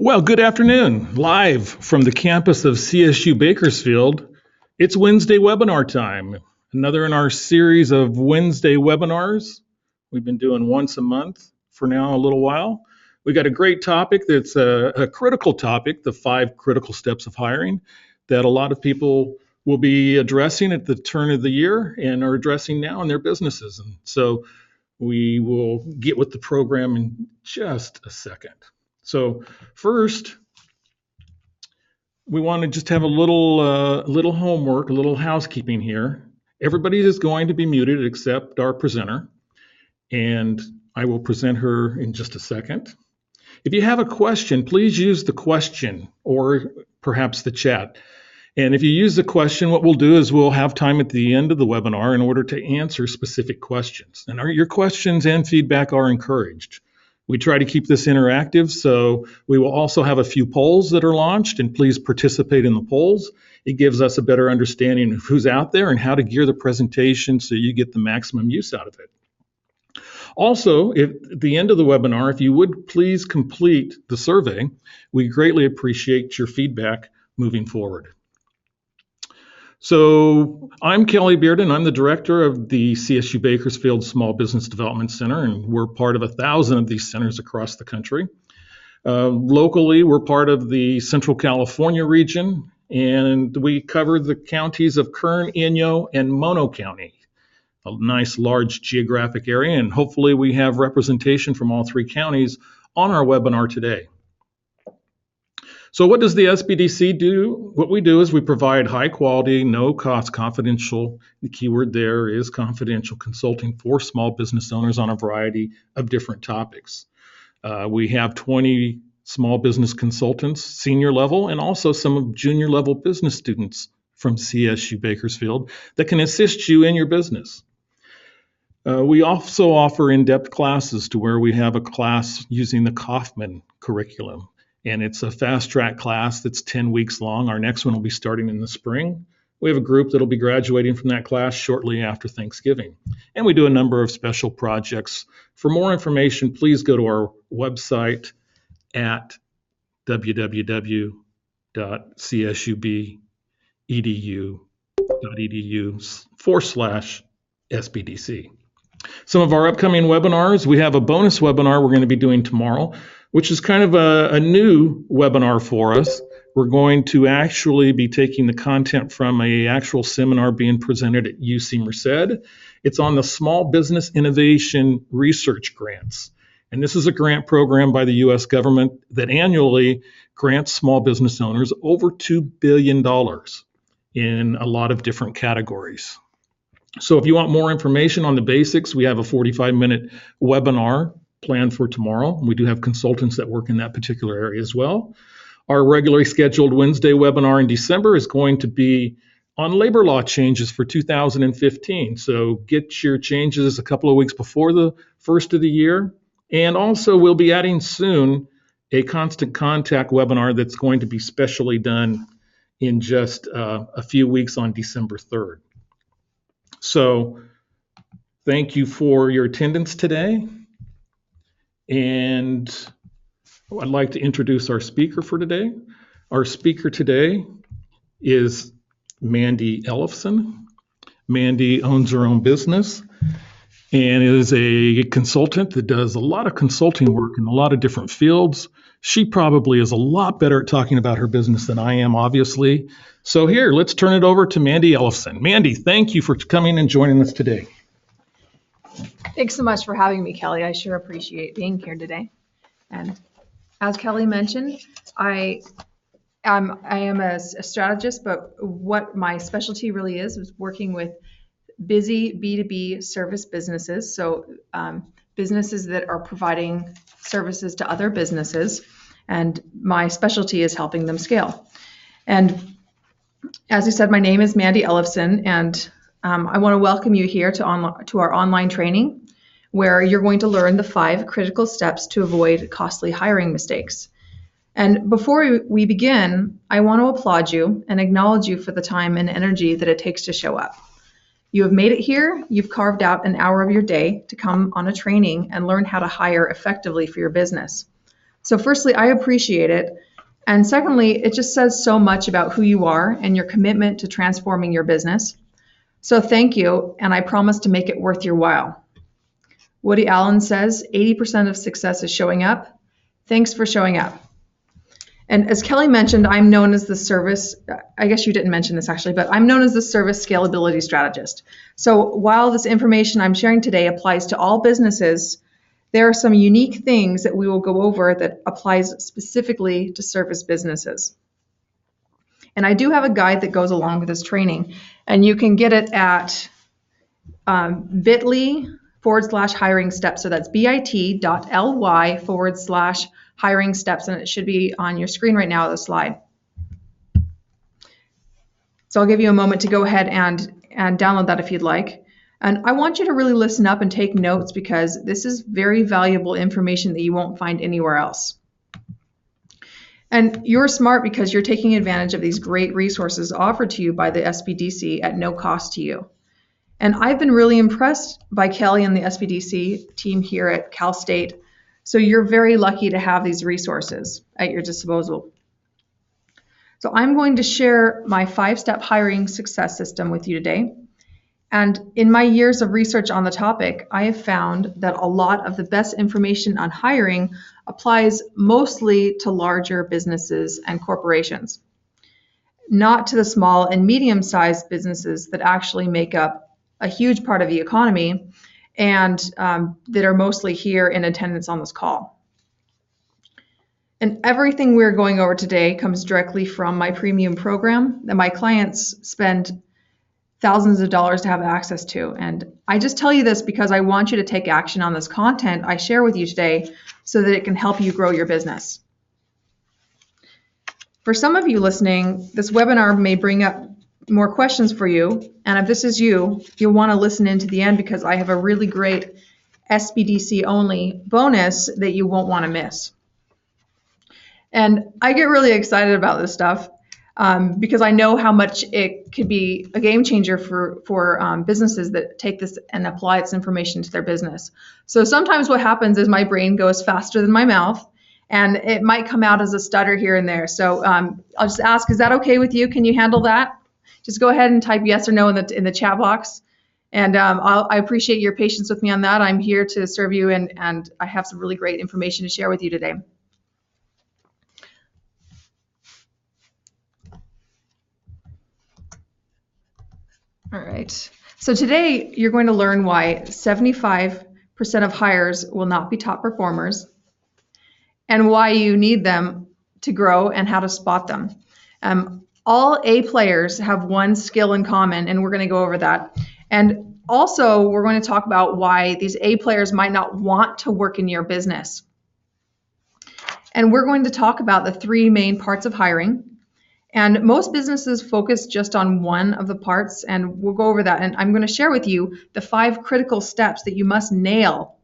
Well, good afternoon. Live from the campus of CSU Bakersfield, it's Wednesday webinar time. Another in our series of Wednesday webinars. We've been doing once a month for now a little while. We got a great topic that's a critical topic, the 5 critical steps of hiring, that a lot of people will be addressing at the turn of the year and are addressing now in their businesses. And so we will get with the program in just a second. So first, we want to just have a little homework, a little housekeeping here. Everybody is going to be muted except our presenter, and I will present her in just a second. If you have a question, please use the question or perhaps the chat. And if you use the question, what we'll do is we'll have time at the end of the webinar in order to answer specific questions. And your questions and feedback are encouraged. We try to keep this interactive, so we will also have a few polls that are launched, and please participate in the polls. It gives us a better understanding of who's out there and how to gear the presentation so you get the maximum use out of it. Also, at the end of the webinar, if you would please complete the survey, we greatly appreciate your feedback moving forward. So I'm Kelly Bearden. I'm the director of the CSU Bakersfield Small Business Development Center, and we're part of 1,000 of these centers across the country. Locally, we're part of the Central California region, and we cover the counties of Kern, Inyo, and Mono County, a nice large geographic area, and hopefully we have representation from all 3 counties on our webinar today. So what does the SBDC do? What we do is we provide high quality, no cost, confidential, the keyword there is confidential consulting for small business owners on a variety of different topics. We have 20 small business consultants, senior level, and also some junior level business students from CSU Bakersfield that can assist you in your business. We also offer in-depth classes to where we have a class using the Kaufman curriculum. And it's a fast track class that's 10 weeks long. Our next one will be starting in the spring. We have a group that'll be graduating from that class shortly after Thanksgiving. And we do a number of special projects. For more information, please go to our website at www.csubedu.edu/SBDC. Some of our upcoming webinars, we have a bonus webinar we're going to be doing tomorrow, which is kind of a new webinar for us. We're going to actually be taking the content from an actual seminar being presented at UC Merced. It's on the Small Business Innovation Research Grants. And this is a grant program by the U.S. government that annually grants small business owners over $2 billion in a lot of different categories. So if you want more information on the basics, we have a 45-minute webinar planned for tomorrow. We do have consultants that work in that particular area as well. Our regularly scheduled Wednesday webinar in December is going to be on labor law changes for 2015. So get your changes a couple of weeks before the first of the year. And also we'll be adding soon a constant contact webinar that's going to be specially done in just a few weeks on December 3rd. So thank you for your attendance today. And I'd like to introduce our speaker for today. Our speaker today is Mandy Ellefson. Mandy owns her own business and is a consultant that does a lot of consulting work in a lot of different fields. She probably is a lot better at talking about her business than I am, obviously. So here, let's turn it over to Mandy Ellefson. Mandy, thank you for coming and joining us today. Thanks so much for having me, Kelly. I sure appreciate being here today. And as Kelly mentioned, I am a strategist, but what my specialty really is working with busy B2B service businesses. So businesses that are providing services to other businesses, and my specialty is helping them scale. And as you said, my name is Mandy Ellefson, and I want to welcome you here to our online training, where you're going to learn the 5 critical steps to avoid costly hiring mistakes. And before we begin, I want to applaud you and acknowledge you for the time and energy that it takes to show up. You have made it here. You've carved out an hour of your day to come on a training and learn how to hire effectively for your business. So firstly, I appreciate it. And secondly, it just says so much about who you are and your commitment to transforming your business. So thank you, and I promise to make it worth your while. Woody Allen says 80% of success is showing up. Thanks for showing up. And as Kelly mentioned, I'm known as the service, I guess you didn't mention this actually, but I'm known as the service scalability strategist. So while this information I'm sharing today applies to all businesses, there are some unique things that we will go over that applies specifically to service businesses. And I do have a guide that goes along with this training, and you can get it at bit.ly/hiring steps. So that's bit.ly/hiring steps, and it should be on your screen right now, the slide. So I'll give you a moment to go ahead and download that if you'd like. And I want you to really listen up and take notes, because this is very valuable information that you won't find anywhere else. And you're smart because you're taking advantage of these great resources offered to you by the SBDC at no cost to you. And I've been really impressed by Kelly and the SBDC team here at Cal State. So you're very lucky to have these resources at your disposal. So I'm going to share my 5-step hiring success system with you today. And in my years of research on the topic, I have found that a lot of the best information on hiring applies mostly to larger businesses and corporations, not to the small and medium-sized businesses that actually make up a huge part of the economy and that are mostly here in attendance on this call. And everything we're going over today comes directly from my premium program that my clients spend thousands of dollars to have access to. And I just tell you this because I want you to take action on this content I share with you today so that it can help you grow your business. For some of you listening, this webinar may bring up more questions for you. And if this is you, you'll want to listen in to the end, because I have a really great SBDC only bonus that you won't want to miss. And I get really excited about this stuff because I know how much it could be a game changer for businesses that take this and apply its information to their business. So sometimes what happens is my brain goes faster than my mouth, and it might come out as a stutter here and there. So I'll just ask, is that okay with you? Can you handle that? Just go ahead and type yes or no in the chat box. And I appreciate your patience with me on that. I'm here to serve you, and I have some really great information to share with you today. All right. So today you're going to learn why 75% of hires will not be top performers, and why you need them to grow and how to spot them. All A players have one skill in common, and we're going to go over that. And also, we're going to talk about why these A players might not want to work in your business. And we're going to talk about the 3 main parts of hiring. And most businesses focus just on one of the parts, and we'll go over that. And I'm going to share with you the 5 critical steps that you must nail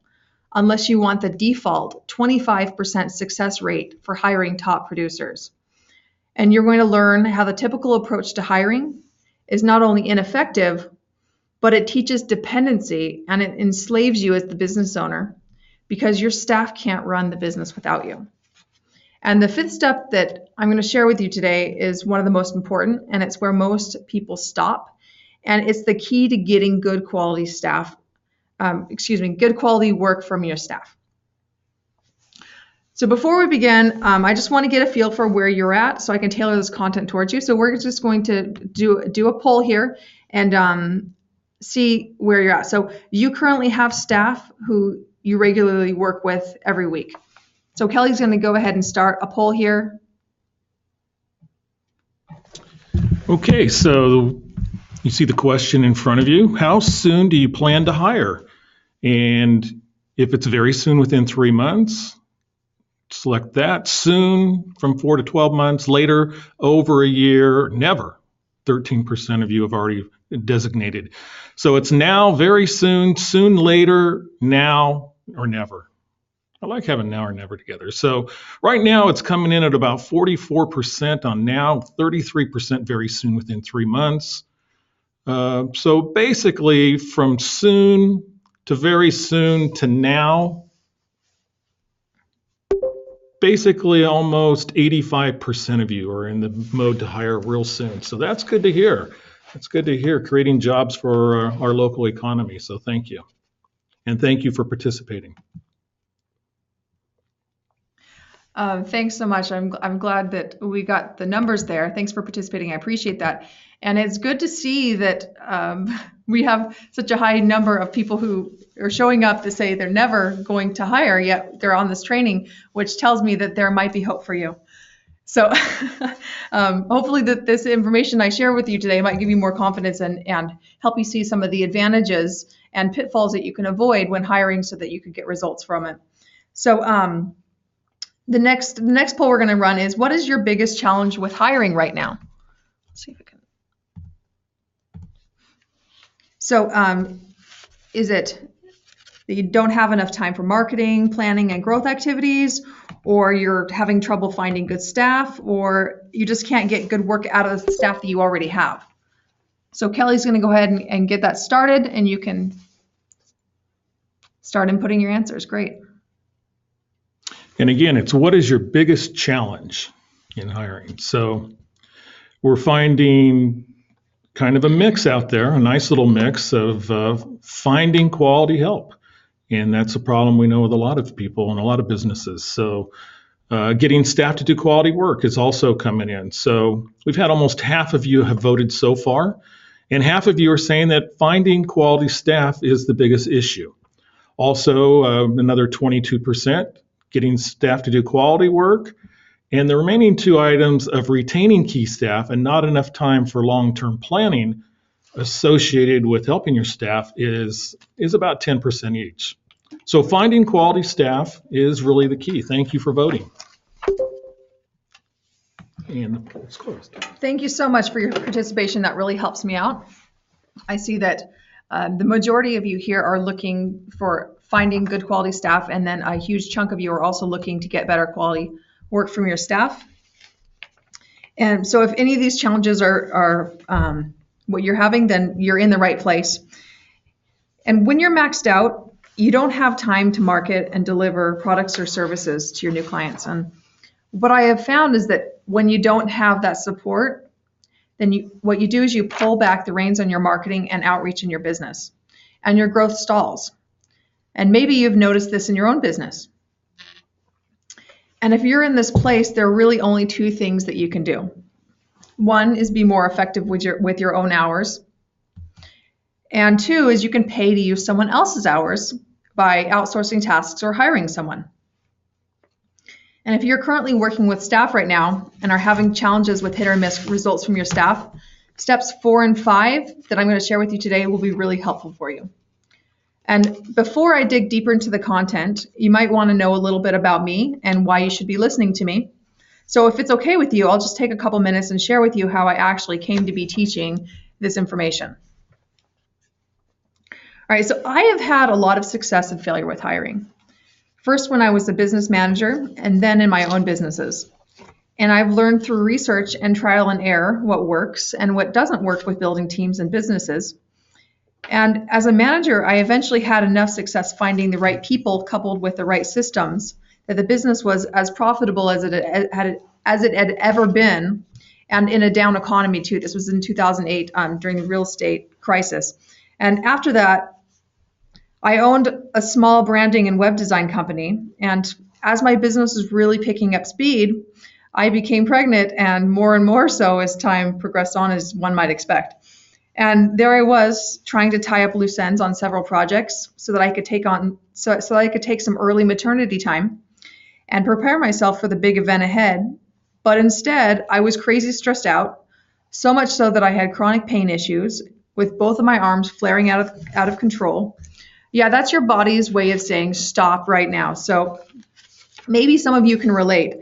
unless you want the default 25% success rate for hiring top producers. And you're going to learn how the typical approach to hiring is not only ineffective, but it teaches dependency, and it enslaves you as the business owner, because your staff can't run the business without you. And the 5th step that I'm going to share with you today is one of the most important, and it's where most people stop. And it's the key to getting good quality good quality work from your staff. So before we begin, I just want to get a feel for where you're at so I can tailor this content towards you. So we're just going to do a poll here and see where you're at. So you currently have staff who you regularly work with every week. So Kelly's going to go ahead and start a poll here. Okay, so you see the question in front of you. How soon do you plan to hire? And if it's very soon, within 3 months, select that. Soon, from 4 to 12 months. Later, over a year, never. 13% of you have already designated. So it's now, very soon, soon, later, now, or never. I like having now or never together. So right now it's coming in at about 44% on now, 33% very soon, within 3 months. So basically from soon to very soon to now, basically almost 85% of you are in the mode to hire real soon. So that's good to hear. That's good to hear, creating jobs for our local economy. So thank you. And thank you for participating. Thanks so much. I'm glad that we got the numbers there. Thanks for participating. I appreciate that. And it's good to see that we have such a high number of people who are showing up to say they're never going to hire, yet they're on this training, which tells me that there might be hope for you. So hopefully that this information I share with you today might give you more confidence and help you see some of the advantages and pitfalls that you can avoid when hiring so that you could get results from it. So the next poll we're going to run is, what is your biggest challenge with hiring right now? Let's see if I can. So is it that you don't have enough time for marketing, planning, and growth activities, or you're having trouble finding good staff, or you just can't get good work out of the staff that you already have? So Kelly's going to go ahead and get that started, and you can start inputting your answers. Great. And again, it's what is your biggest challenge in hiring? So we're finding kind of a mix out there, a nice little mix of finding quality help. And that's a problem we know with a lot of people and a lot of businesses. So getting staff to do quality work is also coming in. So we've had almost half of you have voted so far, and half of you are saying that finding quality staff is the biggest issue. Also, another 22% getting staff to do quality work, and the remaining two items of retaining key staff and not enough time for long-term planning associated with helping your staff is about 10% each. So finding quality staff is really the key. Thank you for voting. And the poll's closed. Thank you so much for your participation. That really helps me out. I see that the majority of you here are looking for finding good quality staff, and then a huge chunk of you are also looking to get better quality work from your staff. And so if any of these challenges are what you're having, then you're in the right place. And when you're maxed out, you don't have time to market and deliver products or services to your new clients. And what I have found is that when you don't have that support, then what you do is you pull back the reins on your marketing and outreach in your business, and your growth stalls. And maybe you've noticed this in your own business. And if you're in this place, there are really only two things that you can do. One is be more effective with your own hours. And two is you can pay to use someone else's hours by outsourcing tasks or hiring someone. And if you're currently working with staff right now and are having challenges with hit or miss results from your staff, steps 4 and 5 that I'm going to share with you today will be really helpful for you. And before I dig deeper into the content, you might want to know a little bit about me and why you should be listening to me. So if it's okay with you, I'll just take a couple minutes and share with you how I actually came to be teaching this information. All right, so I have had a lot of success and failure with hiring. First when I was a business manager, and then in my own businesses. And I've learned through research and trial and error what works and what doesn't work with building teams and businesses. And as a manager, I eventually had enough success finding the right people coupled with the right systems that the business was as profitable as it had ever been, and in a down economy too. This was in 2008 during the real estate crisis. And after that, I owned a small branding and web design company. And as my business was really picking up speed, I became pregnant, and more so as time progressed on, as one might expect. And there I was trying to tie up loose ends on several projects so that I could take some early maternity time and prepare myself for the big event ahead. But instead, I was crazy stressed out, so much so that I had chronic pain issues with both of my arms flaring out of control. Yeah, that's your body's way of saying stop right now. So maybe some of you can relate.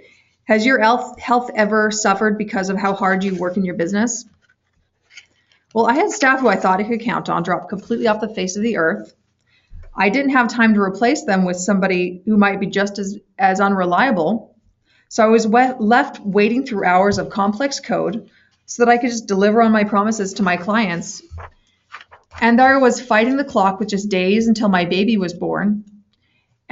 Has your health ever suffered because of how hard you work in your business? Well, I had staff who I thought I could count on drop completely off the face of the earth. I didn't have time to replace them with somebody who might be just as unreliable. So I was left waiting through hours of complex code so that I could just deliver on my promises to my clients. And there I was fighting the clock with just days until my baby was born.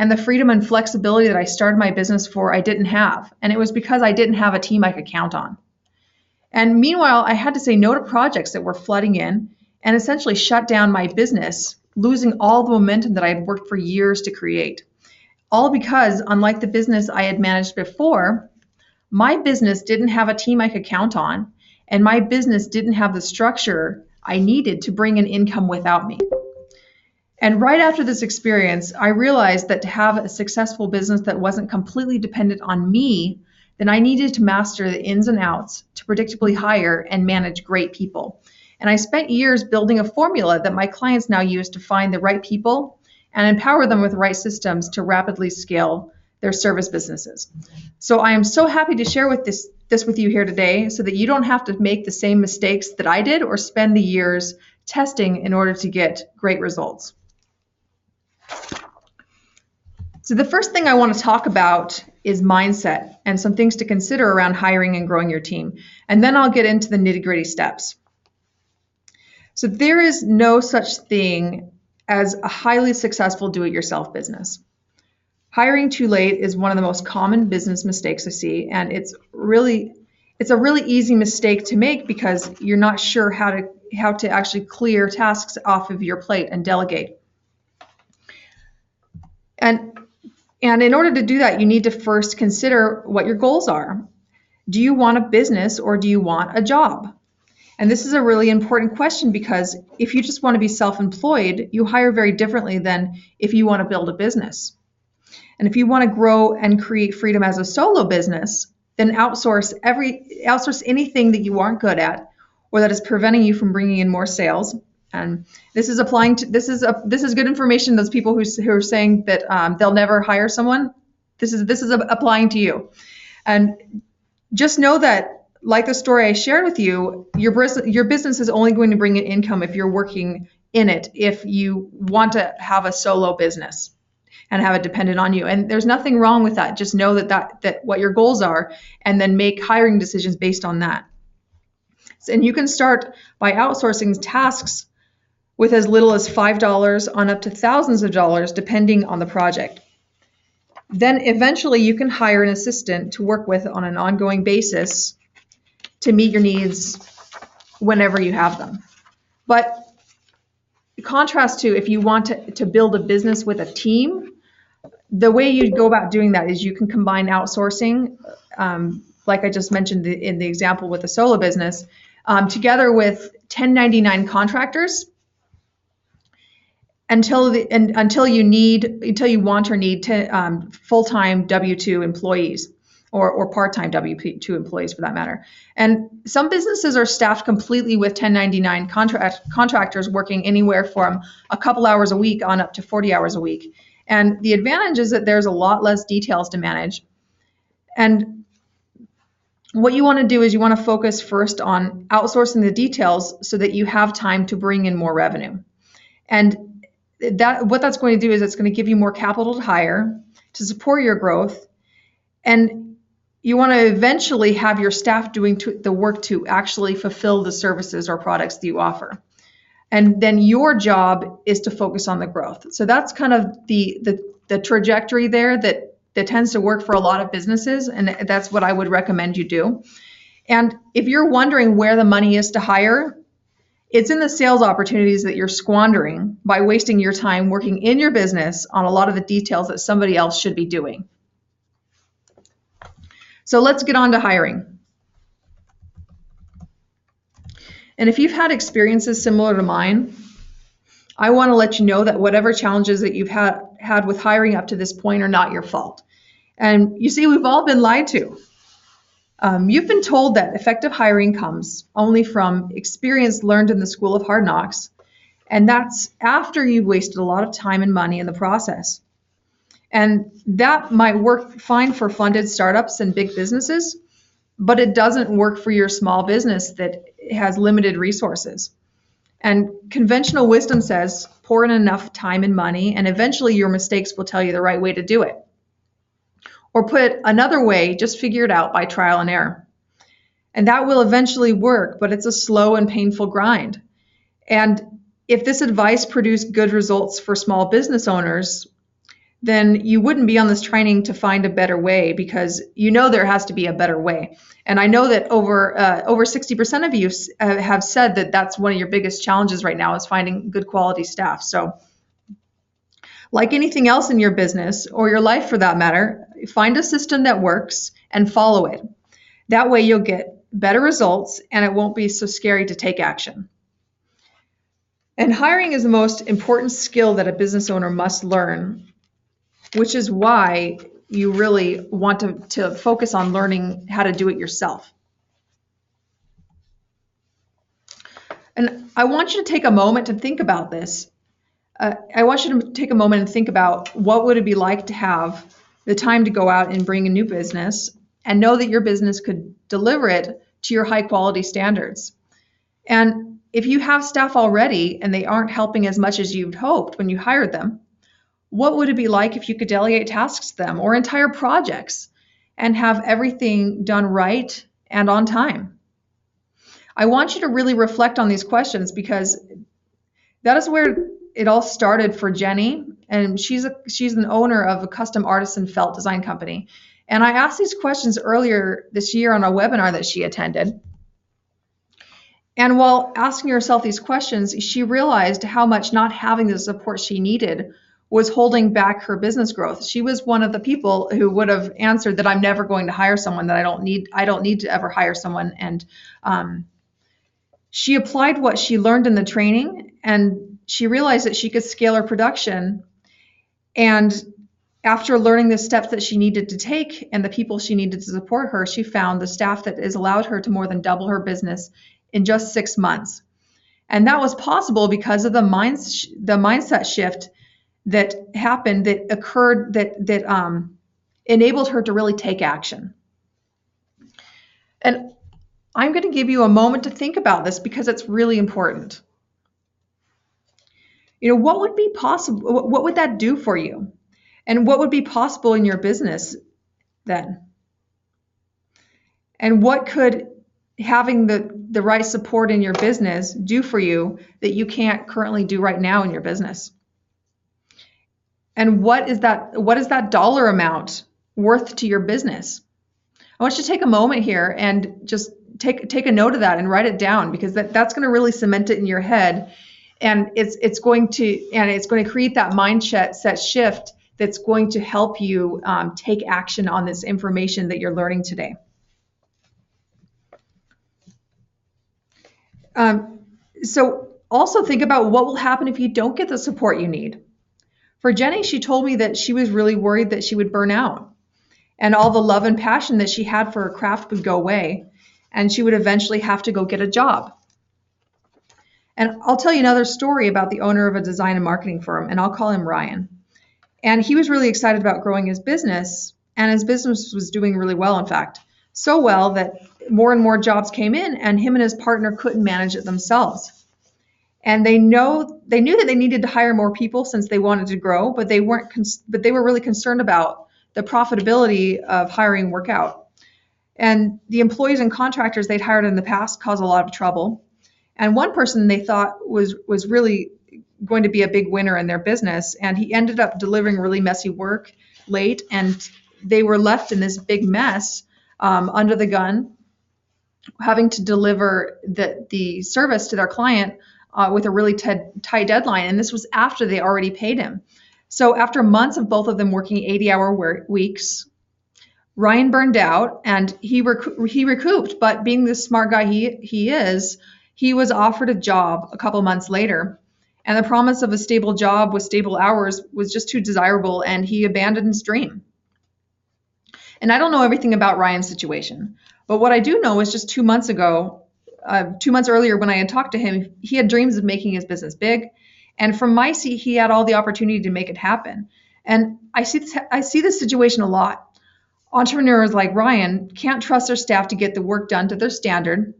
and the freedom and flexibility that I started my business for, I didn't have. And it was because I didn't have a team I could count on. And meanwhile, I had to say no to projects that were flooding in and essentially shut down my business, losing all the momentum that I had worked for years to create. All because, unlike the business I had managed before, my business didn't have a team I could count on, and my business didn't have the structure I needed to bring in income without me. And right after this experience, I realized that to have a successful business that wasn't completely dependent on me, then I needed to master the ins and outs to predictably hire and manage great people. And I spent years building a formula that my clients now use to find the right people and empower them with the right systems to rapidly scale their service businesses. So I am so happy to share with this with you here today so that you don't have to make the same mistakes that I did or spend the years testing in order to get great results. So the first thing I want to talk about is mindset and some things to consider around hiring and growing your team. And then I'll get into the nitty-gritty steps. So there is no such thing as a highly successful do-it-yourself business. Hiring too late is one of the most common business mistakes I see, and it's a really easy mistake to make because you're not sure how to actually clear tasks off of your plate and delegate. And in order to do that, you need to first consider what your goals are. Do you want a business or do you want a job? And this is a really important question because if you just want to be self-employed, you hire very differently than if you want to build a business. And if you want to grow and create freedom as a solo business, then outsource anything that you aren't good at or that is preventing you from bringing in more sales. And this is good information. Those people who are saying that they'll never hire someone, this is applying to you. And just know that, like the story I shared with you, your business is only going to bring in income if you're working in it. If you want to have a solo business and have it dependent on you, and there's nothing wrong with that. Just know that what your goals are, and then make hiring decisions based on that. And you can start by outsourcing tasks with as little as $5 on up to thousands of dollars, depending on the project. Then eventually you can hire an assistant to work with on an ongoing basis to meet your needs whenever you have them. But contrast to if you want to build a business with a team, the way you go about doing that is you can combine outsourcing, like I just mentioned in the example with the solo business, together with 1099 contractors until you want or need full-time W-2 employees or part-time W-2 employees for that matter. And some businesses are staffed completely with 1099 contractors working anywhere from a couple hours a week on up to 40 hours a week. And the advantage is that there's a lot less details to manage. And what you want to do is you want to focus first on outsourcing the details so that you have time to bring in more revenue. And what that's going to do is it's going to give you more capital to hire to support your growth. And you want to eventually have your staff doing the work to actually fulfill the services or products that you offer. And then your job is to focus on the growth. So that's kind of the trajectory there that tends to work for a lot of businesses, and that's what I would recommend you do. And if you're wondering where the money is to hire, it's in the sales opportunities that you're squandering by wasting your time working in your business on a lot of the details that somebody else should be doing. So let's get on to hiring. And if you've had experiences similar to mine, I want to let you know that whatever challenges that you've had with hiring up to this point are not your fault. And you see, we've all been lied to. You've been told that effective hiring comes only from experience learned in the School of Hard Knocks, and that's after you've wasted a lot of time and money in the process. And that might work fine for funded startups and big businesses, but it doesn't work for your small business that has limited resources. And conventional wisdom says pour in enough time and money, and eventually your mistakes will tell you the right way to do it. Or put another way, just figure it out by trial and error. And that will eventually work, but it's a slow and painful grind. And if this advice produced good results for small business owners, then you wouldn't be on this training to find a better way, because you know there has to be a better way. And I know that over 60% of you have said that that's one of your biggest challenges right now, is finding good quality staff. So like anything else in your business, or your life for that matter, find a system that works and follow it. That way you'll get better results and it won't be so scary to take action. And hiring is the most important skill that a business owner must learn, which is why you really want to focus on learning how to do it yourself. And I want you to take a moment to think about this. I want you to take a moment and think about, what would it be like to have the time to go out and bring a new business and know that your business could deliver it to your high quality standards. And if you have staff already and they aren't helping as much as you'd hoped when you hired them, what would it be like if you could delegate tasks to them, or entire projects, and have everything done right and on time? I want you to really reflect on these questions, because that is where it all started for Jenny. And she's an owner of a custom artisan felt design company. And I asked these questions earlier this year on a webinar that she attended. And while asking herself these questions, she realized how much not having the support she needed was holding back her business growth. She was one of the people who would have answered that I'm never going to hire someone, that I don't need to ever hire someone. And she applied what she learned in the training, and she realized that she could scale her production. And after learning the steps that she needed to take and the people she needed to support her, she found the staff that has allowed her to more than double her business in just 6 months. And that was possible because of the mindset shift that happened, that occurred, that enabled her to really take action. And I'm going to give you a moment to think about this, because it's really important. What would be possible? What would that do for you? And what would be possible in your business then? And what could having the right support in your business do for you that you can't currently do right now in your business? And what is that dollar amount worth to your business? I want you to take a moment here and just take a note of that and write it down, because that's going to really cement it in your head, and it's going to create that mindset shift that's going to help you take action on this information that you're learning today. So also think about what will happen if you don't get the support you need. For Jenny, she told me that she was really worried that she would burn out, and all the love and passion that she had for her craft would go away, and she would eventually have to go get a job. And I'll tell you another story about the owner of a design and marketing firm, and I'll call him Ryan. And he was really excited about growing his business, and his business was doing really well, in fact. So well that more and more jobs came in, and him and his partner couldn't manage it themselves. And they knew that they needed to hire more people since they wanted to grow, but they were really concerned about the profitability of hiring work out. And the employees and contractors they'd hired in the past caused a lot of trouble. And one person they thought was really going to be a big winner in their business, and he ended up delivering really messy work late, and they were left in this big mess under the gun, having to deliver the service to their client with a really tight deadline. And this was after they already paid him. So after months of both of them working 80-hour weeks, Ryan burned out, and he recouped. But being the smart guy he is, he was offered a job a couple months later. And the promise of a stable job with stable hours was just too desirable, and he abandoned his dream. And I don't know everything about Ryan's situation, but what I do know is just 2 months ago, 2 months earlier when I had talked to him, he had dreams of making his business big. And from my seat, he had all the opportunity to make it happen. And I see this situation a lot. Entrepreneurs like Ryan can't trust their staff to get the work done to their standard.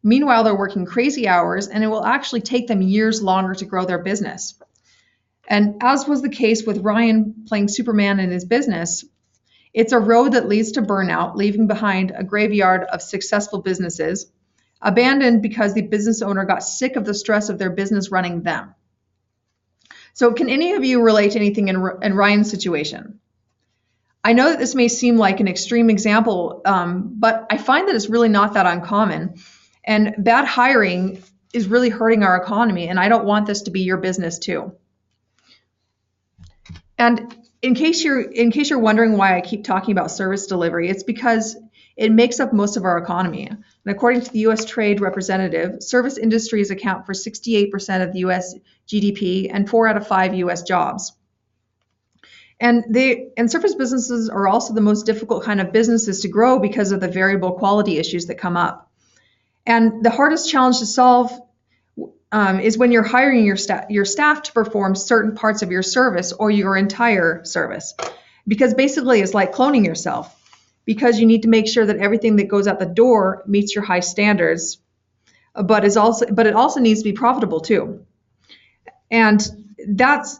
Meanwhile, they're working crazy hours, and it will actually take them years longer to grow their business. And as was the case with Ryan playing Superman in his business, it's a road that leads to burnout, leaving behind a graveyard of successful businesses, abandoned because the business owner got sick of the stress of their business running them. So can any of you relate to anything in Ryan's situation? I know that this may seem like an extreme example, but I find that it's really not that uncommon. And bad hiring is really hurting our economy, and I don't want this to be your business too. And in case you're wondering why I keep talking about service delivery, it's because it makes up most of our economy. And according to the U.S. Trade Representative, service industries account for 68% of the U.S. GDP and 4 out of 5 U.S. jobs. And service businesses are also the most difficult kind of businesses to grow because of the variable quality issues that come up. And the hardest challenge to solve is when you're hiring your staff to perform certain parts of your service or your entire service. Because basically it's like cloning yourself, because you need to make sure that everything that goes out the door meets your high standards, but it also needs to be profitable too. And that's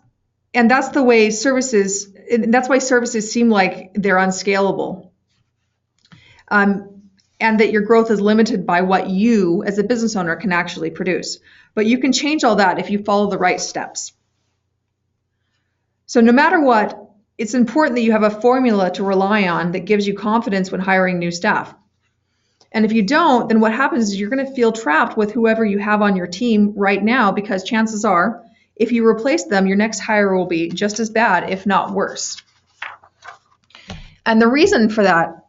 the way services, and that's why services seem like they're unscalable. And that your growth is limited by what you as a business owner can actually produce. But you can change all that if you follow the right steps. So no matter what, it's important that you have a formula to rely on that gives you confidence when hiring new staff. And if you don't, then what happens is you're going to feel trapped with whoever you have on your team right now, because chances are, if you replace them, your next hire will be just as bad, if not worse. And the reason for that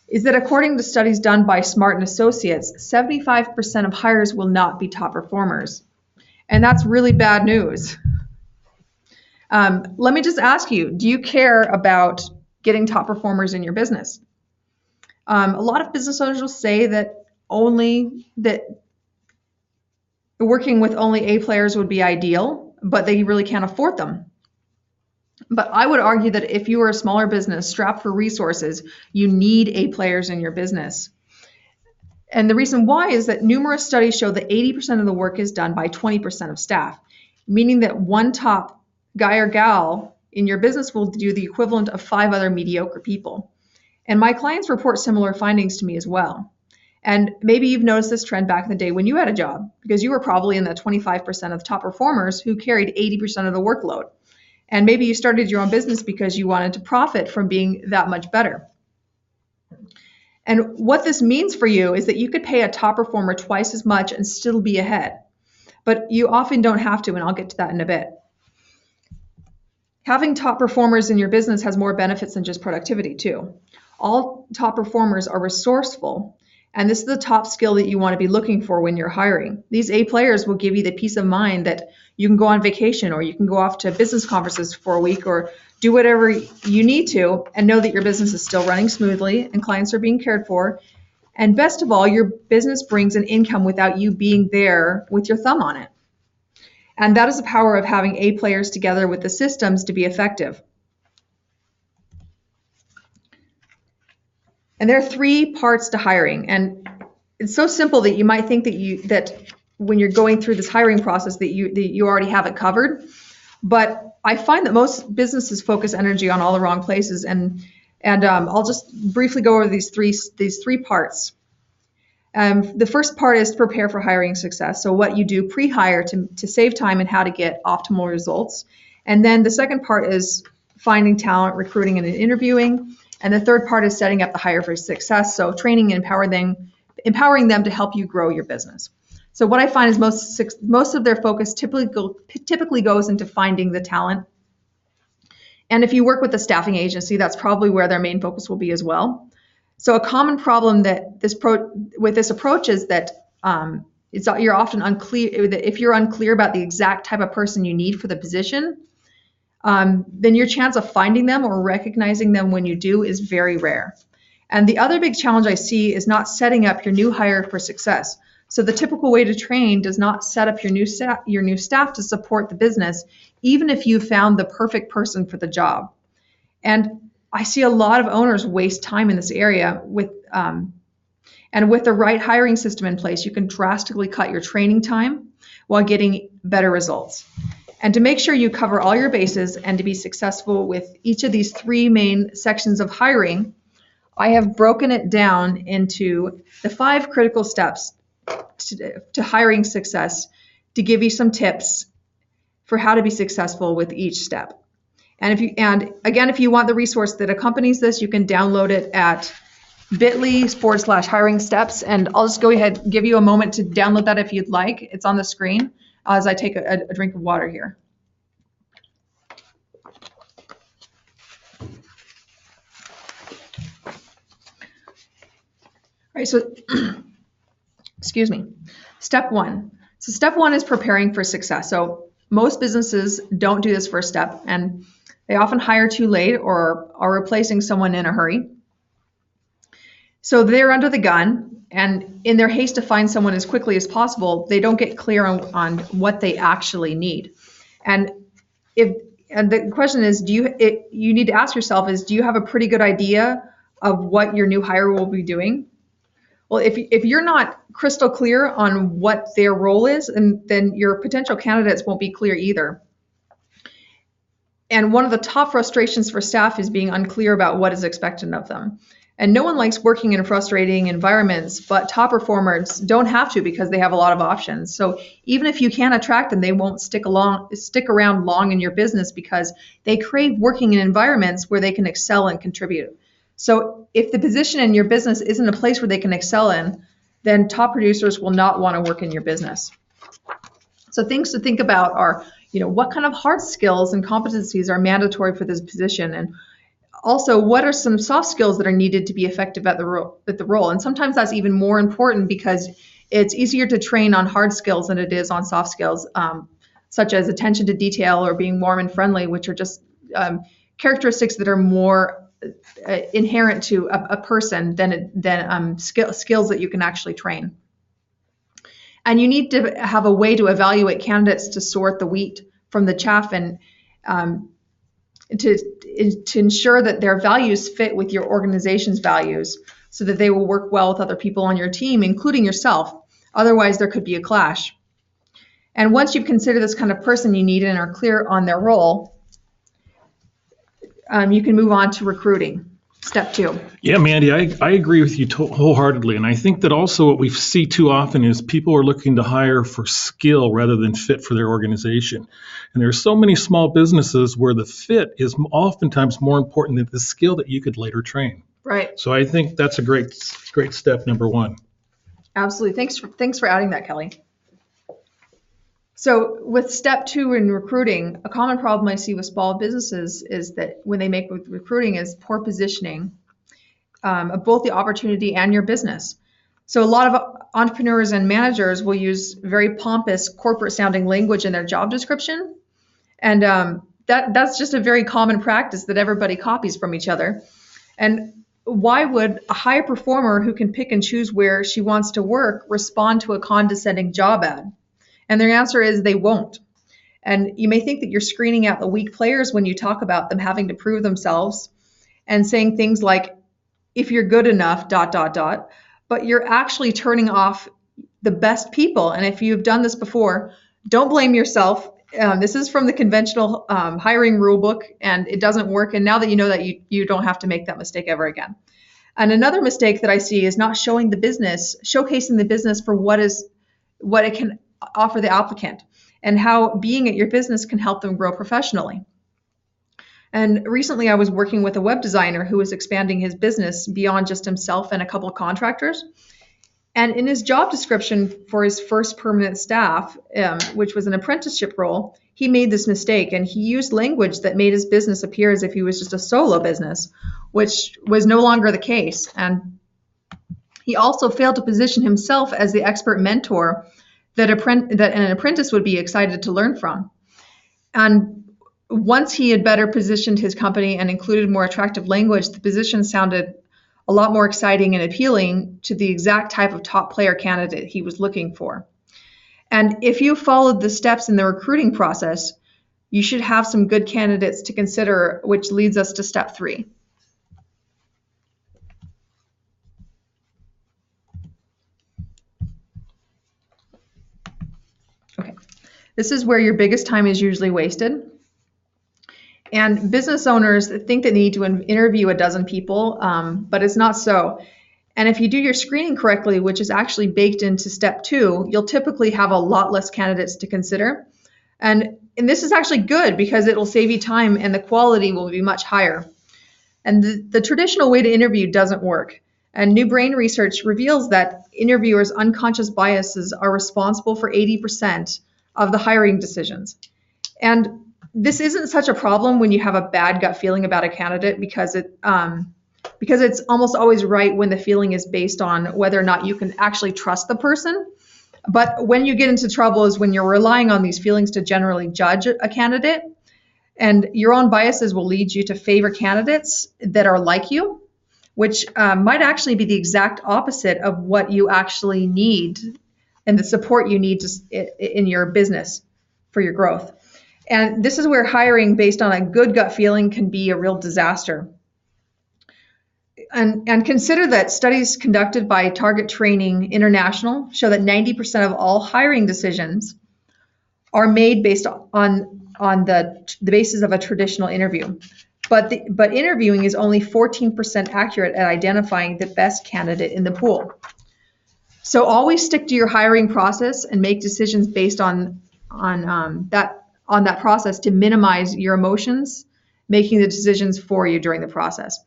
is that according to studies done by Smart and Associates, 75% of hires will not be top performers. And that's really bad news. Let me just ask you, do you care about getting top performers in your business? A lot of business owners will say that working with only A players would be ideal, but they really can't afford them. But I would argue that if you are a smaller business strapped for resources, you need A players in your business. And the reason why is that numerous studies show that 80% of the work is done by 20% of staff, meaning that one top guy or gal in your business will do the equivalent of 5 other mediocre people. And my clients report similar findings to me as well. And maybe you've noticed this trend back in the day when you had a job, because you were probably in the 25% of the top performers who carried 80% of the workload. And maybe you started your own business because you wanted to profit from being that much better. And what this means for you is that you could pay a top performer twice as much and still be ahead. But you often don't have to, and I'll get to that in a bit. Having top performers in your business has more benefits than just productivity too. All top performers are resourceful, and this is the top skill that you want to be looking for when you're hiring. These A players will give you the peace of mind that you can go on vacation, or you can go off to business conferences for a week, or do whatever you need to and know that your business is still running smoothly and clients are being cared for. And best of all, your business brings an income without you being there with your thumb on it. And that is the power of having A players together with the systems to be effective. And there are 3 parts to hiring, and it's so simple that you might think that when you're going through this hiring process that you already have it covered. But I find that most businesses focus energy on all the wrong places, and I'll just briefly go over these three parts. The first part is to prepare for hiring success, so what you do pre-hire to save time and how to get optimal results. And then the second part is finding talent, recruiting, and interviewing. And the third part is setting up the hire for success, so training and empowering them to help you grow your business. So what I find is most of their focus typically goes into finding the talent. And if you work with a staffing agency, that's probably where their main focus will be as well. So a common problem that with this approach is that you're often unclear. If you're unclear about the exact type of person you need for the position, then your chance of finding them or recognizing them when you do is very rare. And the other big challenge I see is not setting up your new hire for success. So the typical way to train does not set up your new staff to support the business, even if you found the perfect person for the job. And I see a lot of owners waste time in this area and with the right hiring system in place, you can drastically cut your training time while getting better results. And to make sure you cover all your bases and to be successful with each of these 3 main sections of hiring, I have broken it down into the 5 critical steps to hiring success to give you some tips for how to be successful with each step. And again, if you want the resource that accompanies this, you can download it at bit.ly/hiring steps. And I'll just go ahead and give you a moment to download that if you'd like. It's on the screen as I take a drink of water here. All right, so excuse me. Step one. So step one is preparing for success. So most businesses don't do this first step, and they often hire too late or are replacing someone in a hurry. So they're under the gun, and in their haste to find someone as quickly as possible, they don't get clear on what they actually need. And the question is, you need to ask yourself is, do you have a pretty good idea of what your new hire will be doing? Well, if you're not crystal clear on what their role is, and then your potential candidates won't be clear either. And one of the top frustrations for staff is being unclear about what is expected of them. And no one likes working in frustrating environments, but top performers don't have to because they have a lot of options. So even if you can attract them, they won't stick around long in your business because they crave working in environments where they can excel and contribute. So if the position in your business isn't a place where they can excel in, then top producers will not want to work in your business. So things to think about are, what kind of hard skills and competencies are mandatory for this position, and also what are some soft skills that are needed to be effective at the role. And sometimes that's even more important because it's easier to train on hard skills than it is on soft skills, such as attention to detail or being warm and friendly, which are just characteristics that are more inherent to a person than skills that you can actually train. And you need to have a way to evaluate candidates to sort the wheat from the chaff and to ensure that their values fit with your organization's values so that they will work well with other people on your team, including yourself. Otherwise, there could be a clash. And once you've considered this kind of person you need and are clear on their role, you can move on to recruiting. Step two. Yeah, Mandy, I agree with you wholeheartedly. And I think that also what we see too often is people are looking to hire for skill rather than fit for their organization. And there are so many small businesses where the fit is oftentimes more important than the skill that you could later train. Right. So I think that's a great step, number one. Absolutely. Thanks for adding that, Kelly. So with step two in recruiting, a common problem I see with small businesses is that when they make with recruiting is poor positioning of both the opportunity and your business. So a lot of entrepreneurs and managers will use very pompous corporate sounding language in their job description. And that's just a very common practice that everybody copies from each other. And why would a high performer who can pick and choose where she wants to work respond to a condescending job ad? And their answer is they won't. And you may think that you're screening out the weak players when you talk about them having to prove themselves and saying things like, if you're good enough, ... but you're actually turning off the best people. And if you've done this before, don't blame yourself. This is from the conventional hiring rule book, and it doesn't work. And now that you know that, you don't have to make that mistake ever again. And another mistake that I see is not showcasing the business for what it can offer the applicant and how being at your business can help them grow professionally. And recently I was working with a web designer who was expanding his business beyond just himself and a couple of contractors. And in his job description for his first permanent staff, which was an apprenticeship role, he made this mistake, and he used language that made his business appear as if he was just a solo business, which was no longer the case. And he also failed to position himself as the expert mentor that an apprentice would be excited to learn from. And once he had better positioned his company and included more attractive language, the position sounded a lot more exciting and appealing to the exact type of top player candidate he was looking for. And if you followed the steps in the recruiting process, you should have some good candidates to consider, which leads us to step three. Okay, this is where your biggest time is usually wasted. And business owners think they need to interview a dozen people, but it's not so. And if you do your screening correctly, which is actually baked into step two, you'll typically have a lot less candidates to consider. And and this is actually good because it will save you time and the quality will be much higher. And the traditional way to interview doesn't work. And new brain research reveals that interviewers' unconscious biases are responsible for 80% of the hiring decisions. And this isn't such a problem when you have a bad gut feeling about a candidate because it's almost always right when the feeling is based on whether or not you can actually trust the person. But when you get into trouble is when you're relying on these feelings to generally judge a candidate, and your own biases will lead you to favor candidates that are like you, which might actually be the exact opposite of what you actually need and the support you need in your business for your growth. And this is where hiring based on a good gut feeling can be a real disaster. And consider that studies conducted by Target Training International show that 90% of all hiring decisions are made based on the basis of a traditional interview. But interviewing is only 14% accurate at identifying the best candidate in the pool. So always stick to your hiring process and make decisions based on that process to minimize your emotions, making the decisions for you during the process.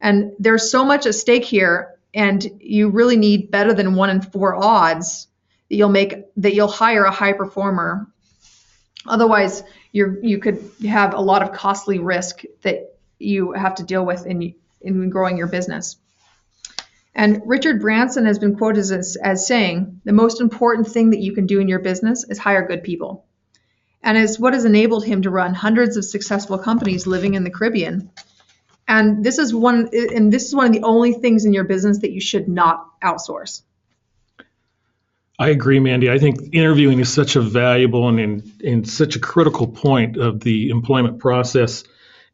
And there's so much at stake here, and you really need better than 1 in 4 odds that you'll hire a high performer. Otherwise, you could have a lot of costly risk that you have to deal with in growing your business. And Richard Branson has been quoted as saying, the most important thing that you can do in your business is hire good people. And it's what has enabled him to run hundreds of successful companies living in the Caribbean. And this is one of the only things in your business that you should not outsource. I agree, Mandy. I think interviewing is such a valuable and such a critical point of the employment process.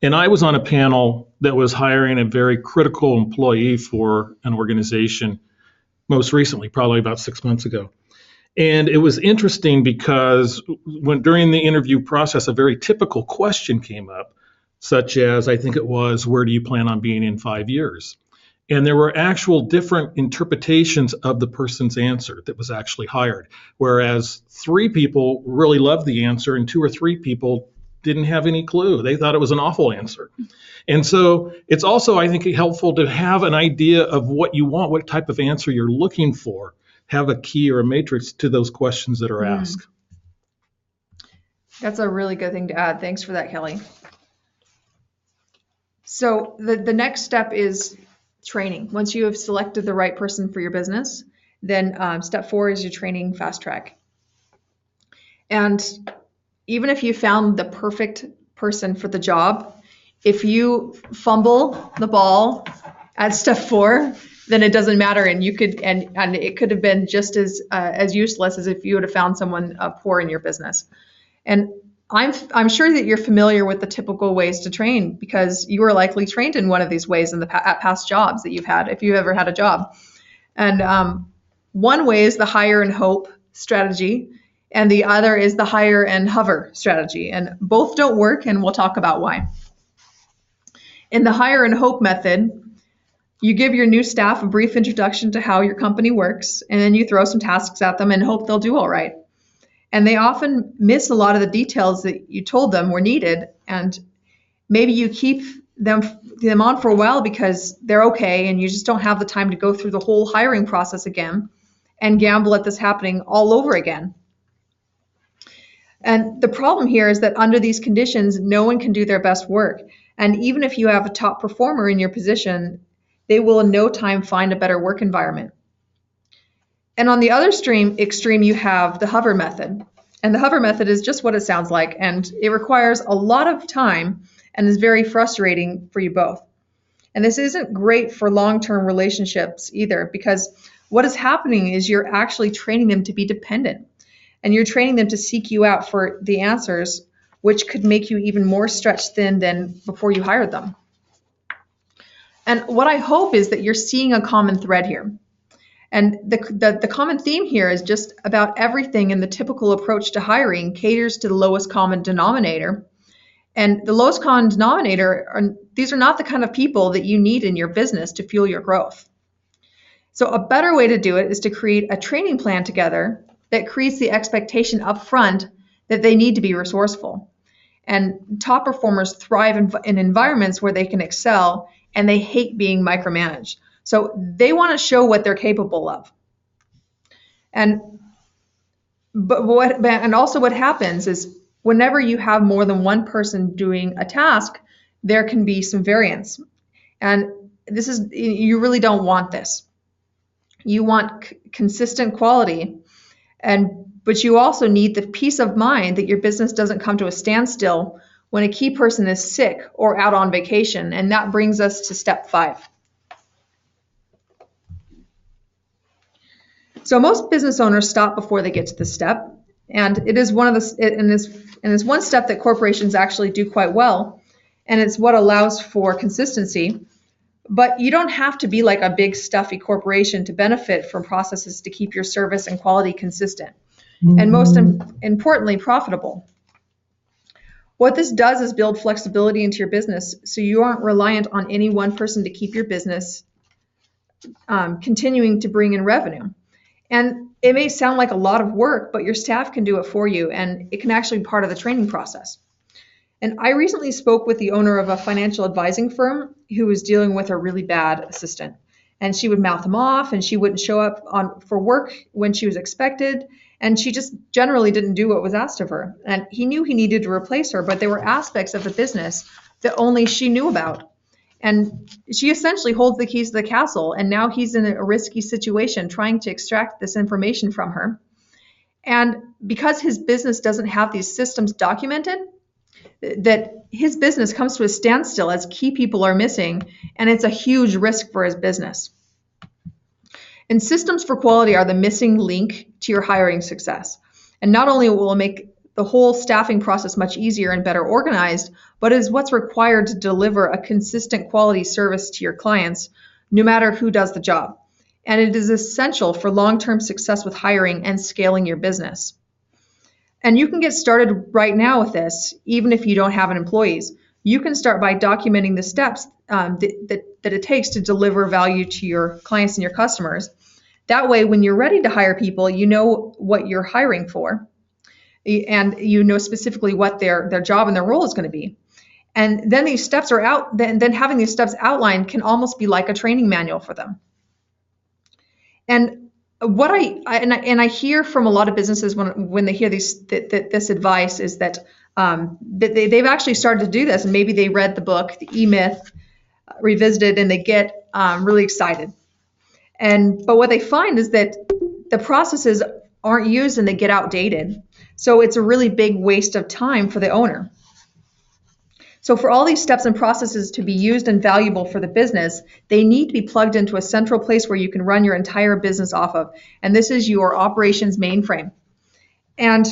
And I was on a panel that was hiring a very critical employee for an organization most recently, probably about 6 months ago. And it was interesting because during the interview process, a very typical question came up, such as, I think it was, where do you plan on being in 5 years? And there were actual different interpretations of the person's answer that was actually hired, whereas 3 people really loved the answer and 2 or 3 people didn't have any clue. They thought it was an awful answer. And so it's also, I think, helpful to have an idea of what you want, what type of answer you're looking for, have a key or a matrix to those questions that are asked. That's a really good thing to add. Thanks for that, Kelly. So the next step is training. Once you have selected the right person for your business, then step 4 is your training fast track. And even if you found the perfect person for the job, if you fumble the ball at step 4, then it doesn't matter, and you could and it could have been just as useless as if you would have found someone poor in your business. And I'm sure that you're familiar with the typical ways to train because you were likely trained in one of these ways in at past jobs that you've had, if you've ever had a job. And one way is the hire and hope strategy, and the other is the hire and hover strategy. And both don't work, and we'll talk about why. In the hire and hope method, you give your new staff a brief introduction to how your company works, and then you throw some tasks at them and hope they'll do all right. And they often miss a lot of the details that you told them were needed, and maybe you keep them on for a while because they're okay and you just don't have the time to go through the whole hiring process again and gamble at this happening all over again. And the problem here is that under these conditions, no one can do their best work. And even if you have a top performer in your position, they will in no time find a better work environment. And on the other extreme, you have the hover method. And the hover method is just what it sounds like, and it requires a lot of time and is very frustrating for you both. And this isn't great for long-term relationships either, because what is happening is you're actually training them to be dependent, and you're training them to seek you out for the answers, which could make you even more stretched thin than before you hired them. And what I hope is that you're seeing a common thread here. And the common theme here is just about everything in the typical approach to hiring caters to the lowest common denominator. And the lowest common denominator, these are not the kind of people that you need in your business to fuel your growth. So a better way to do it is to create a training plan together that creates the expectation up front that they need to be resourceful. And top performers thrive in environments where they can excel, and they hate being micromanaged. So they want to show what they're capable of. And also what happens is whenever you have more than one person doing a task, there can be some variance. And you really don't want this. You want consistent quality, but you also need the peace of mind that your business doesn't come to a standstill when a key person is sick or out on vacation. And that brings us to step 5. So most business owners stop before they get to this step, and it is one step that corporations actually do quite well, and it's what allows for consistency. But you don't have to be like a big stuffy corporation to benefit from processes to keep your service and quality consistent, and most importantly, profitable. What this does is build flexibility into your business so you aren't reliant on any one person to keep your business continuing to bring in revenue. And it may sound like a lot of work, but your staff can do it for you, and it can actually be part of the training process. And I recently spoke with the owner of a financial advising firm who was dealing with a really bad assistant. And she would mouth him off, and she wouldn't show up for work when she was expected, and she just generally didn't do what was asked of her. And he knew he needed to replace her, but there were aspects of the business that only she knew about. And she essentially holds the keys to the castle, and now he's in a risky situation trying to extract this information from her. And because his business doesn't have these systems documented, that his business comes to a standstill as key people are missing, and it's a huge risk for his business. And systems for quality are the missing link to your hiring success. And not only will it make the whole staffing process much easier and better organized, but is what's required to deliver a consistent quality service to your clients, no matter who does the job. And it is essential for long-term success with hiring and scaling your business. And you can get started right now with this, even if you don't have an employees. You can start by documenting the steps that it takes to deliver value to your clients and your customers. That way, when you're ready to hire people, you know what you're hiring for, and you know specifically what their job and their role is going to be. And then these steps are out. Then having these steps outlined can almost be like a training manual for them. And what I hear from a lot of businesses when they hear this advice is that they've actually started to do this, and maybe they read the book, the E-Myth, Revisited, and they get really excited. But what they find is that the processes aren't used and they get outdated. So it's a really big waste of time for the owner. So for all these steps and processes to be used and valuable for the business, they need to be plugged into a central place where you can run your entire business off of. And this is your operations mainframe. And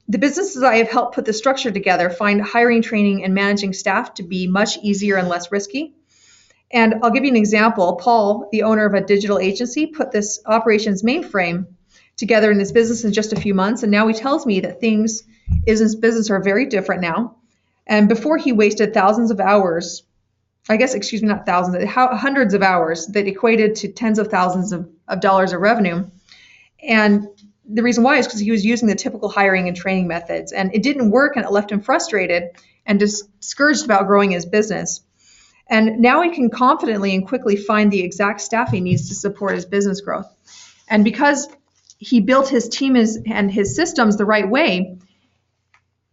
the businesses I have helped put the structure together find hiring, training, and managing staff to be much easier and less risky. And I'll give you an example. Paul, the owner of a digital agency, put this operations mainframe together in his business in just a few months. And now he tells me that things in his business are very different now. And before he wasted thousands of hours, not thousands, hundreds of hours that equated to tens of thousands of dollars of revenue. And the reason why is because he was using the typical hiring and training methods, and it didn't work, and it left him frustrated and discouraged about growing his business. And now he can confidently and quickly find the exact staff he needs to support his business growth. And because he built his team and his systems the right way,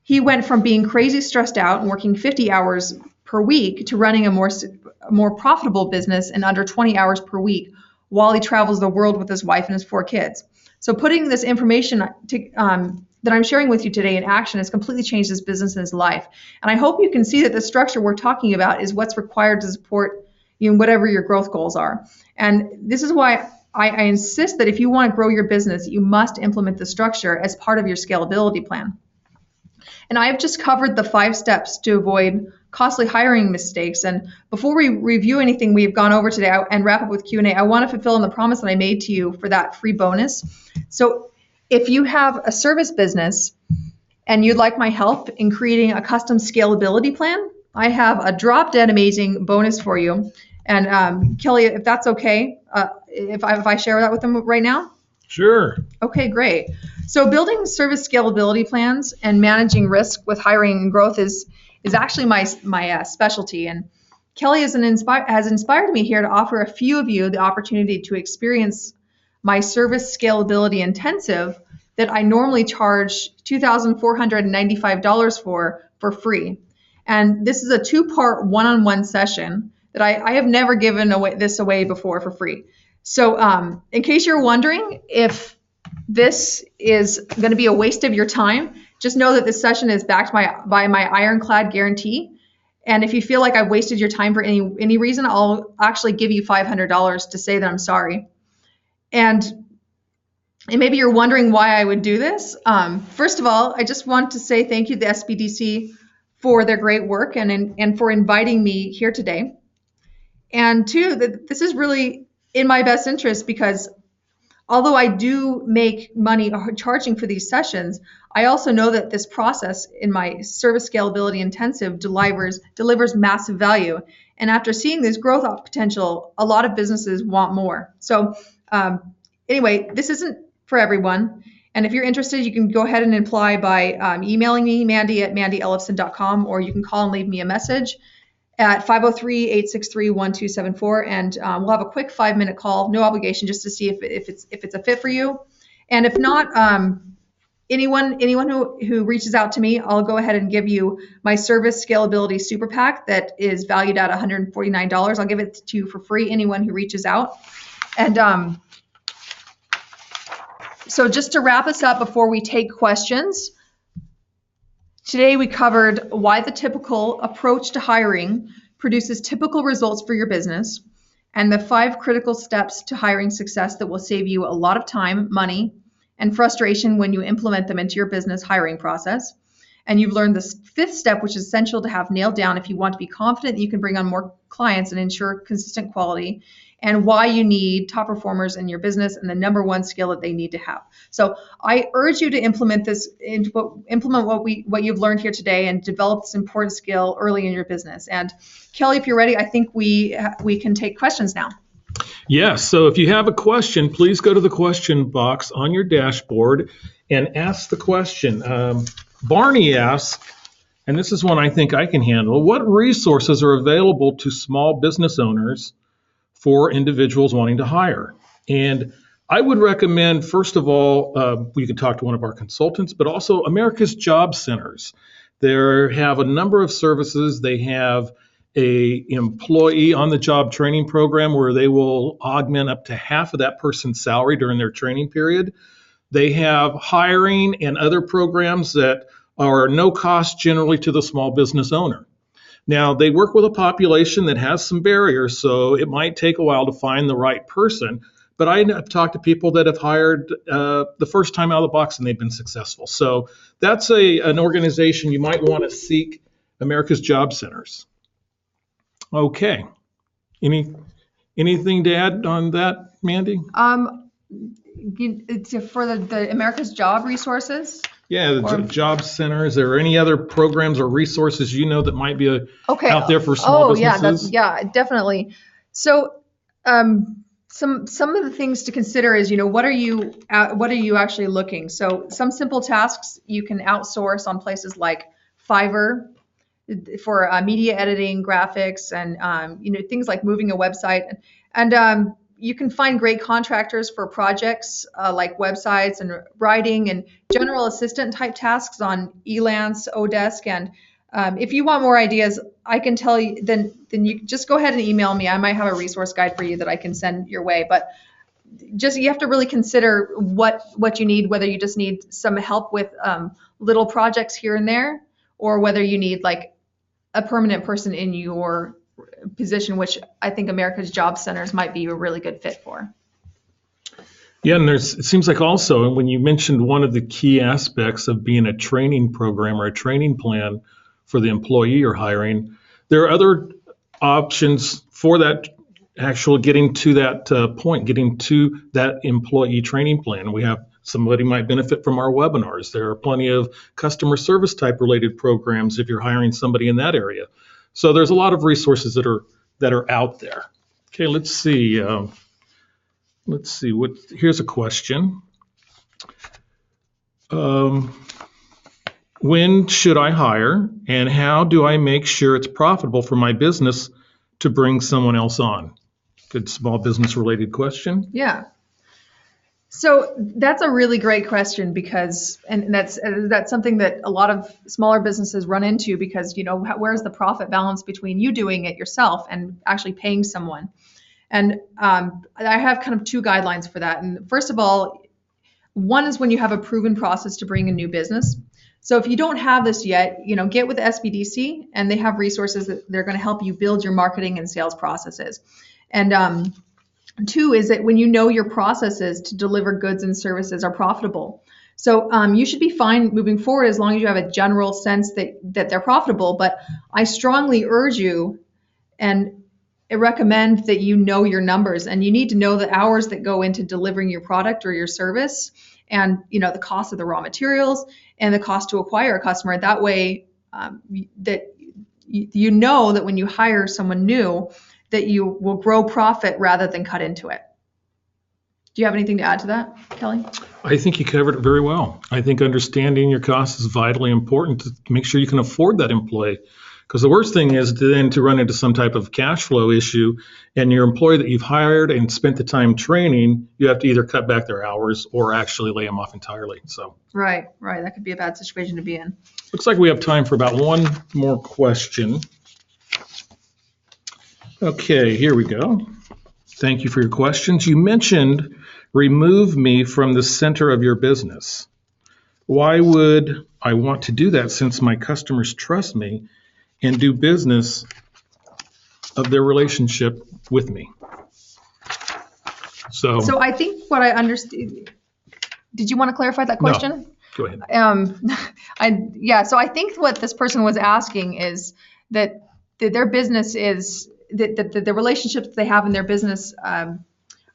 he went from being crazy stressed out and working 50 hours per week to running a more profitable business in under 20 hours per week while he travels the world with his wife and his 4 kids. So putting this information that I'm sharing with you today in action has completely changed his business and his life. And I hope you can see that the structure we're talking about is what's required to support whatever your growth goals are. And this is why I insist that if you want to grow your business, you must implement the structure as part of your scalability plan. And I've just covered the 5 steps to avoid costly hiring mistakes. And before we review anything we've gone over today and wrap up with Q&A, I want to fulfill on the promise that I made to you for that free bonus. So if you have a service business and you'd like my help in creating a custom scalability plan, I have a drop-dead amazing bonus for you. And Kelly, if that's okay, if I share that with them right now? Sure. Okay, great. So building service scalability plans and managing risk with hiring and growth is actually my specialty. And Kelly has inspired me here to offer a few of you the opportunity to experience my service scalability intensive that I normally charge $2,495 for free. And this is a two-part one-on-one session that I have never given away before for free. So in case you're wondering if this is going to be a waste of your time, just know that this session is backed by my ironclad guarantee. And if you feel like I've wasted your time for any reason, I'll actually give you $500 to say that I'm sorry. And maybe you're wondering why I would do this. First of all, I just want to say thank you to the SBDC for their great work and for inviting me here today. And two, that this is really in my best interest because although I do make money charging for these sessions, I also know that this process in my service scalability intensive delivers massive value. And after seeing this growth potential, a lot of businesses want more. So anyway, this isn't for everyone. And if you're interested, you can go ahead and apply by emailing me, mandy@mandyellefson.com, or you can call and leave me a message at 503-863-1274, and we'll have a quick 5-minute call, no obligation, just to see if it's a fit for you. And if not, anyone who reaches out to me, I'll go ahead and give you my service scalability super pack that is valued at $149. I'll give it to you for free, anyone who reaches out. And so just to wrap us up before we take questions, today we covered why the typical approach to hiring produces typical results for your business, and the 5 critical steps to hiring success that will save you a lot of time, money, and frustration when you implement them into your business hiring process. And you've learned the 5th step, which is essential to have nailed down if you want to be confident that you can bring on more clients and ensure consistent quality, and why you need top performers in your business and the number one skill that they need to have. So I urge you to implement what you've learned here today and develop this important skill early in your business. And Kelly, if you're ready, I think we can take questions now. Yes, so if you have a question, please go to the question box on your dashboard and ask the question. Barney asks, and this is one I think I can handle, what resources are available to small business owners for individuals wanting to hire? And I would recommend, first of all, you can talk to one of our consultants, but also America's Job Centers. They have a number of services. They have a employee on the job training program where they will augment up to half of that person's salary during their training period. They have hiring and other programs that are no cost generally to the small business owner. Now, they work with a population that has some barriers, so it might take a while to find the right person. But I have talked to people that have hired the first time out of the box and they've been successful. So that's an organization you might want to seek, America's Job Centers. Okay. Anything to add on that, Mandy? For the America's Job Resources? Yeah, the job centers. Are there any other programs or resources you know that might be out there for small businesses? Yeah, definitely. So, some of the things to consider is, what are you actually looking? So, some simple tasks you can outsource on places like Fiverr for media editing, graphics, and things like moving a website. And you can find great contractors for projects like websites and writing and general assistant type tasks on Elance, Odesk. And if you want more ideas, I can tell you, then you just go ahead and email me. I might have a resource guide for you that I can send your way. But you have to really consider what you need, whether you just need some help with little projects here and there, or whether you need like a permanent person in your position, which I think America's Job Centers might be a really good fit for. Yeah, and it seems like also, when you mentioned one of the key aspects of being a training program or a training plan for the employee you're hiring, there are other options for that actual getting to that point, getting to that employee training plan. We have somebody might benefit from our webinars. There are plenty of customer service type related programs if you're hiring somebody in that area. So there's a lot of resources that are out there. Okay, let's see. let's see, here's a question. When should I hire, and how do I make sure it's profitable for my business to bring someone else on? Good small business related question. Yeah. So that's a really great question because, and that's something that a lot of smaller businesses run into because, where's the profit balance between you doing it yourself and actually paying someone? And I have kind of two guidelines for that. And first of all, one is when you have a proven process to bring a new business. So if you don't have this yet, get with the SBDC and they have resources that they're going to help you build your marketing and sales processes. And two is that when you know your processes to deliver goods and services are profitable. So you should be fine moving forward as long as you have a general sense that they're profitable. But I strongly urge you and I recommend that you know your numbers, and you need to know the hours that go into delivering your product or your service, and the cost of the raw materials and the cost to acquire a customer. That way that you know that when you hire someone new, that you will grow profit rather than cut into it. Do you have anything to add to that, Kelly? I think you covered it very well. I think understanding your costs is vitally important to make sure you can afford that employee. Because the worst thing is to run into some type of cash flow issue, and your employee that you've hired and spent the time training, you have to either cut back their hours or actually lay them off entirely. So Right. That could be a bad situation to be in. Looks like we have time for about one more question. Okay, here we go. Thank you for your questions. You mentioned remove me from the center of your business. Why would I want to do that since my customers trust me and do business of their relationship with me? So I think what I understood, did you want to clarify that question? No, go ahead. So I think what this person was asking is that their business is, that the relationships they have in their business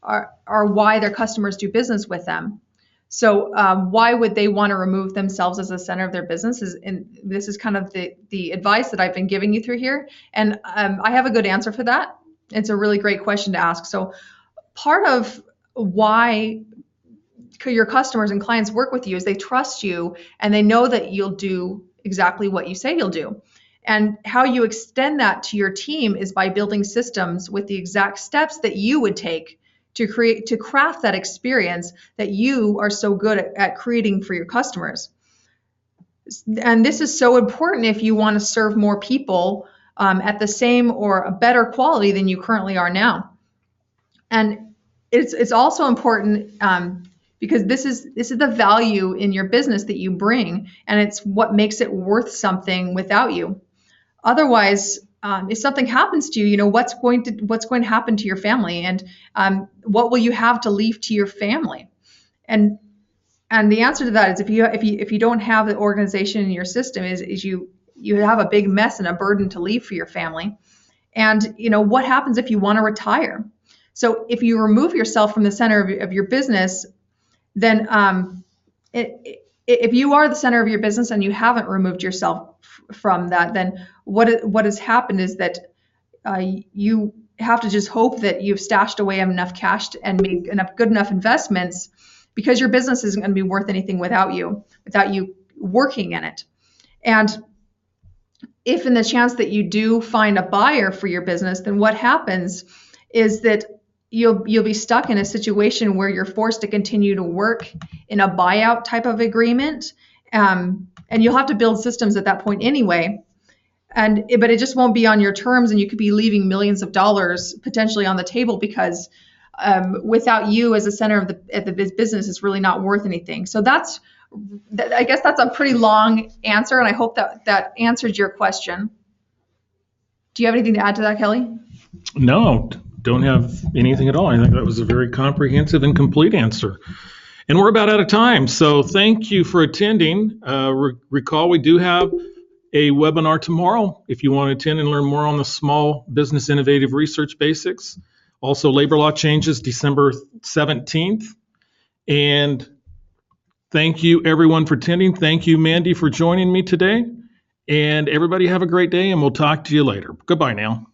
are why their customers do business with them. So why would they want to remove themselves as the center of their business? And this is kind of the advice that I've been giving you through here. And I have a good answer for that. It's a really great question to ask. So part of why your customers and clients work with you is they trust you and they know that you'll do exactly what you say you'll do. And how you extend that to your team is by building systems with the exact steps that you would take to craft that experience that you are so good at creating for your customers. And this is so important if you want to serve more people at the same or a better quality than you currently are now. And it's also important because this is the value in your business that you bring, and it's what makes it worth something without you. Otherwise, if something happens to you, what's going to happen to your family, and what will you have to leave to your family? And the answer to that is if you don't have the organization in your system, is you have a big mess and a burden to leave for your family. And what happens if you want to retire? So if you remove yourself from the center of your business, then if you are the center of your business and you haven't removed yourself from that, then what has happened is that you have to just hope that you've stashed away enough cash and made good enough investments, because your business isn't going to be worth anything without you working in it. And if in the chance that you do find a buyer for your business, then what happens is that you'll be stuck in a situation where you're forced to continue to work in a buyout type of agreement, and you'll have to build systems at that point anyway. But it just won't be on your terms, and you could be leaving millions of dollars potentially on the table because without you as a center of the business, it's really not worth anything. So I guess that's a pretty long answer, and I hope that answered your question. Do you have anything to add to that, Kelly? No, don't have anything at all. I think that was a very comprehensive and complete answer. And we're about out of time. So thank you for attending. Recall, we do have a webinar tomorrow if you want to attend and learn more on the Small Business Innovative Research Basics. Also, labor law changes December 17th. And thank you, everyone, for attending. Thank you, Mandy, for joining me today. And everybody have a great day, and we'll talk to you later. Goodbye now.